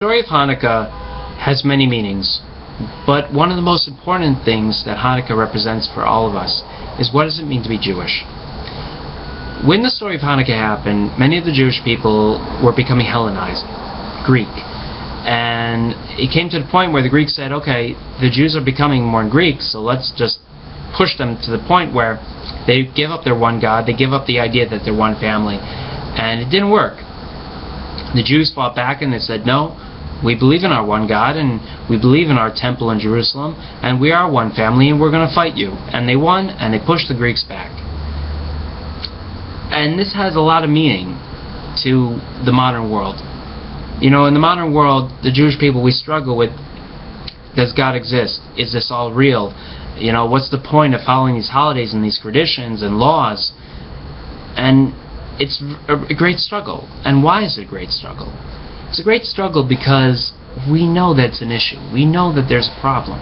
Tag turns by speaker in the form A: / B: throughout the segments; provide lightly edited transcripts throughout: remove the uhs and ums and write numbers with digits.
A: story of Hanukkah has many meanings, but one of the most important things that Hanukkah represents for all of us is what does it mean to be Jewish? When the story of Hanukkah happened, many of the Jewish people were becoming Hellenized, Greek. And it came to the point where the Greeks said, okay, the Jews are becoming more Greek, so let's just push them to the point where they give up their one God, they give up the idea that they're one family. And it didn't work. The Jews fought back and they said, no, we believe in our one God and we believe in our temple in Jerusalem and we are one family and we're going to fight you. And they won and they pushed the Greeks back. And this has a lot of meaning to the modern world. You know, in the modern world, the Jewish people, we struggle with, does God exist? Is this all real? You know, what's the point of following these holidays and these traditions and laws? And it's a great struggle. And why is it a great struggle? It's a great struggle because we know that it's an issue. We know that there's a problem.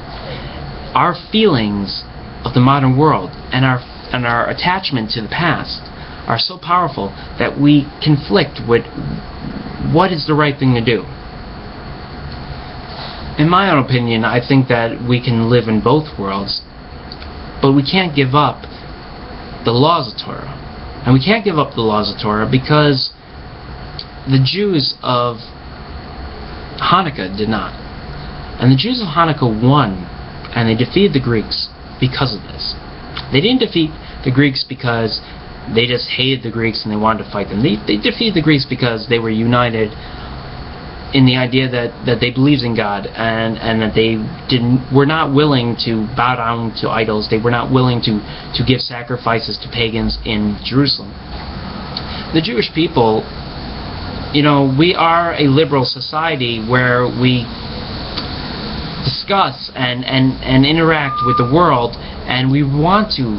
A: Our feelings of the modern world and our attachment to the past are so powerful that we conflict with what is the right thing to do. In my own opinion, I think that we can live in both worlds, but we can't give up the laws of Torah. And we can't give up the laws of Torah because the Jews of Hanukkah did not. And the Jews of Hanukkah won, and they defeated the Greeks because of this. They didn't defeat the Greeks because they just hated the Greeks and they wanted to fight them. They defeated the Greeks because they were united in the idea that they believed in God and that they were not willing to bow down to idols. They were not willing to give sacrifices to pagans in Jerusalem. The Jewish people, you know, we are a liberal society where we discuss and interact with the world, and we want to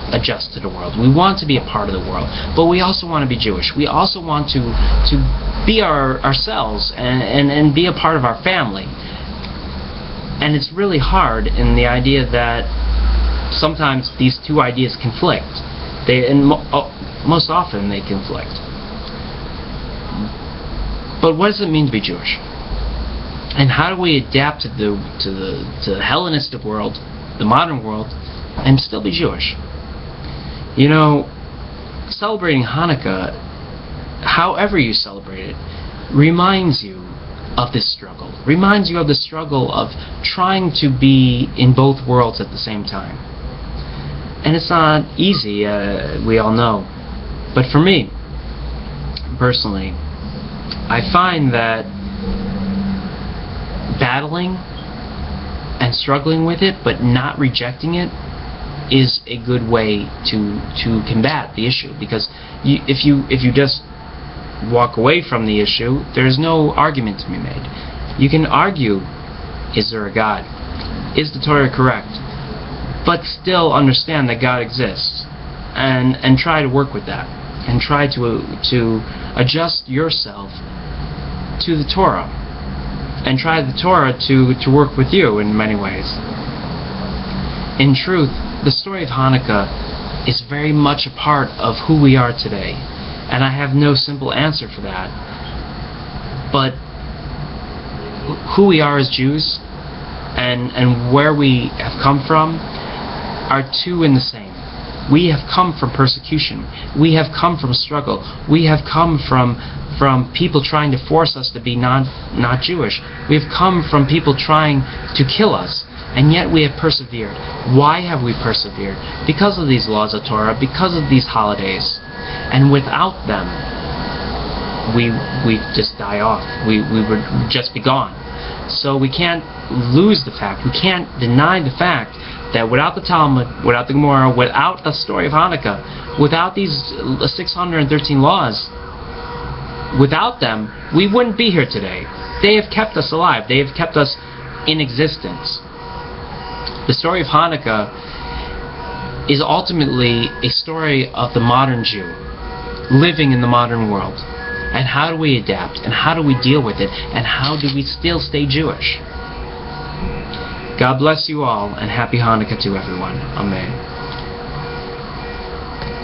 A: adjust to the world. We want to be a part of the world, but we also want to be Jewish. We also want to be ourselves and be a part of our family. And it's really hard in the idea that sometimes these two ideas conflict. Most often they conflict. But what does it mean to be Jewish? And how do we adapt to the Hellenistic world, the modern world, and still be Jewish? You know, celebrating Hanukkah, however you celebrate it, reminds you of this struggle. Reminds you of the struggle of trying to be in both worlds at the same time. And it's not easy, we all know. But for me, personally, I find that battling and struggling with it, but not rejecting it, is a good way to combat the issue. Because if you just walk away from the issue, there's no argument to be made. You can argue, is there a God? Is the Torah correct? But still understand that God exists, and try to work with that, and try to adjust yourself to the Torah, and try the Torah to work with you in many ways. In truth, the story of Hanukkah is very much a part of who we are today, and I have no simple answer for that. But who we are as Jews and where we have come from are two in the same. We have come from persecution. We have come from struggle. We have come from people trying to force us to be not Jewish. We have come from people trying to kill us. And yet we have persevered. Why have we persevered? Because of these laws of Torah, because of these holidays. And without them, we just die off. We would just be gone. So we can't lose the fact, we can't deny the fact that without the Talmud, without the Gemara, without the story of Hanukkah, without these 613 laws, without them, we wouldn't be here today. They have kept us alive. They have kept us in existence. The story of Hanukkah is ultimately a story of the modern Jew living in the modern world. And how do we adapt? And how do we deal with it? And how do we still stay Jewish? God bless you all, and happy Hanukkah to everyone. Amen.